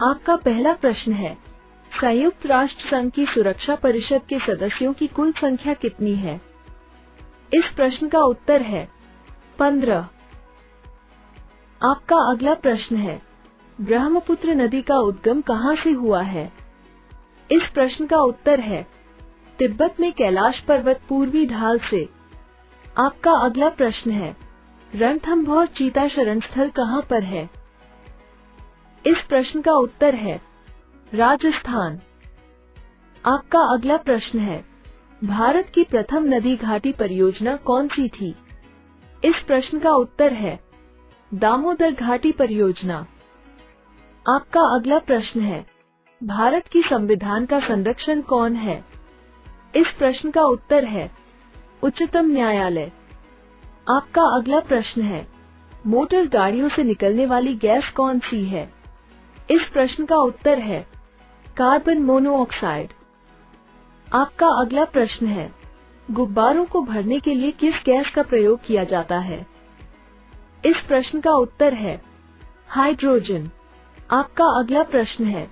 आपका पहला प्रश्न है, संयुक्त राष्ट्र संघ की सुरक्षा परिषद के सदस्यों की कुल संख्या कितनी है? इस प्रश्न का उत्तर है 15। आपका अगला प्रश्न है, ब्रह्मपुत्र नदी का उद्गम कहाँ से हुआ है? इस प्रश्न का उत्तर है तिब्बत में कैलाश पर्वत पूर्वी ढाल से। आपका अगला प्रश्न है, रणथंभौर चीता शरण स्थल कहाँ पर है? इस प्रश्न का उत्तर है राजस्थान। आपका अगला प्रश्न है, भारत की प्रथम नदी घाटी परियोजना कौन सी थी? इस प्रश्न का उत्तर है दामोदर घाटी परियोजना। आपका अगला प्रश्न है, भारत की संविधान का संरक्षण कौन है? इस प्रश्न का उत्तर है उच्चतम न्यायालय। आपका अगला प्रश्न है, मोटर गाड़ियों से निकलने वाली गैस कौन सी है? इस प्रश्न का उत्तर है कार्बन मोनोऑक्साइड। आपका अगला प्रश्न है, गुब्बारों को भरने के लिए किस गैस का प्रयोग किया जाता है? इस प्रश्न का उत्तर है हाइड्रोजन। आपका अगला प्रश्न है,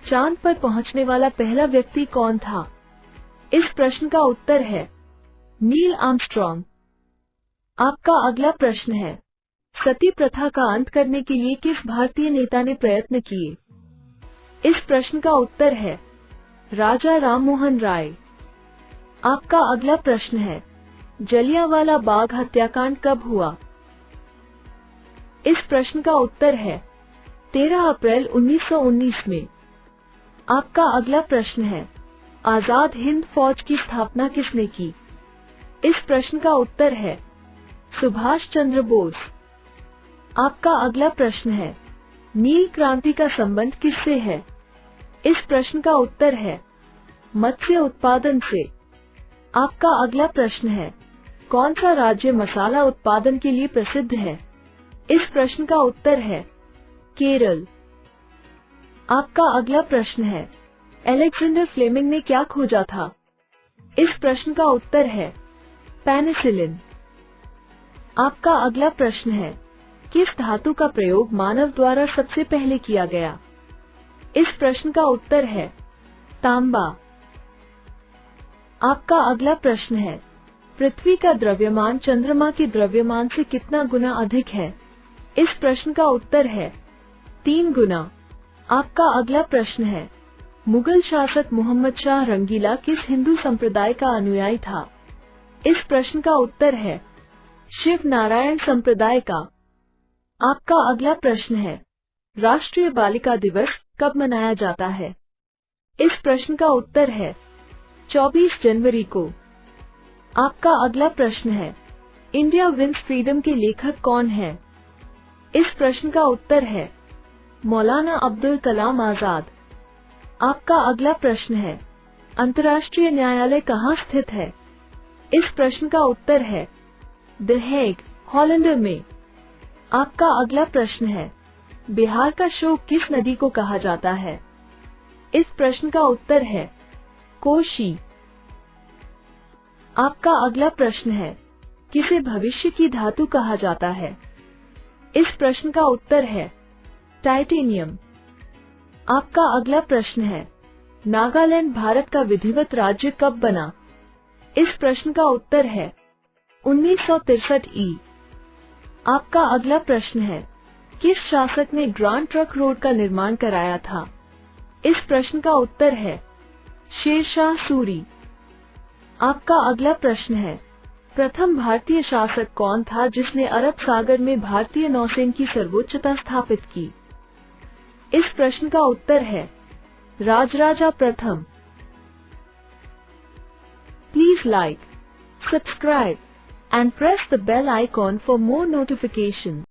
चांद पर पहुंचने वाला पहला व्यक्ति कौन था? इस प्रश्न का उत्तर है नील आर्मस्ट्रॉन्ग। आपका अगला प्रश्न है, सती प्रथा का अंत करने के लिए किस भारतीय नेता ने प्रयत्न किए? इस प्रश्न का उत्तर है राजा राममोहन राय। आपका अगला प्रश्न है, जलियांवाला बाग हत्याकांड कब हुआ? इस प्रश्न का उत्तर है 13 अप्रैल 1919 में। आपका अगला प्रश्न है, आजाद हिंद फौज की स्थापना किसने की? इस प्रश्न का उत्तर है सुभाष चंद्र बोस। आपका अगला प्रश्न है, नील क्रांति का संबंध किससे है? इस प्रश्न का उत्तर है मत्स्य उत्पादन से। आपका अगला प्रश्न है, कौन सा राज्य मसाला उत्पादन के लिए प्रसिद्ध है? इस प्रश्न का उत्तर है केरल। आपका अगला प्रश्न है, अलेक्जेंडर फ्लेमिंग ने क्या खोजा था? इस प्रश्न का उत्तर है पेनिसिलिन। आपका अगला प्रश्न है, किस धातु का प्रयोग मानव द्वारा सबसे पहले किया गया? इस प्रश्न का उत्तर है तांबा। आपका अगला प्रश्न है, पृथ्वी का द्रव्यमान चंद्रमा के द्रव्यमान से कितना गुना अधिक है? इस प्रश्न का उत्तर है 3 गुना। आपका अगला प्रश्न है, मुगल शासक मोहम्मद शाह रंगीला किस हिंदू संप्रदाय का अनुयायी था? इस प्रश्न का उत्तर है शिव नारायण संप्रदाय का। आपका अगला प्रश्न है, राष्ट्रीय बालिका दिवस कब मनाया जाता है? इस प्रश्न का उत्तर है 24 जनवरी को। आपका अगला प्रश्न है, इंडिया विंस फ्रीडम के लेखक कौन है? इस प्रश्न का उत्तर है मौलाना अब्दुल कलाम आजाद। आपका अगला प्रश्न है, अंतर्राष्ट्रीय न्यायालय कहाँ स्थित है? इस प्रश्न का उत्तर है द हेग, हॉलैंड में। आपका अगला प्रश्न है, बिहार का शोक किस नदी को कहा जाता है? इस प्रश्न का उत्तर है कोशी। आपका अगला प्रश्न है, किसे भविष्य की धातु कहा जाता है? इस प्रश्न का उत्तर है टाइटेनियम। आपका अगला प्रश्न है, नागालैंड भारत का विधिवत राज्य कब बना? इस प्रश्न का उत्तर है 1963 ई। आपका अगला प्रश्न है, किस शासक ने ग्रांड ट्रंक रोड का निर्माण कराया था? इस प्रश्न का उत्तर है शेरशाह सूरी। आपका अगला प्रश्न है, प्रथम भारतीय शासक कौन था जिसने अरब सागर में भारतीय नौसेना की सर्वोच्चता स्थापित की? इस प्रश्न का उत्तर है राजराजा प्रथम। Please like, subscribe and press the bell icon for more notification.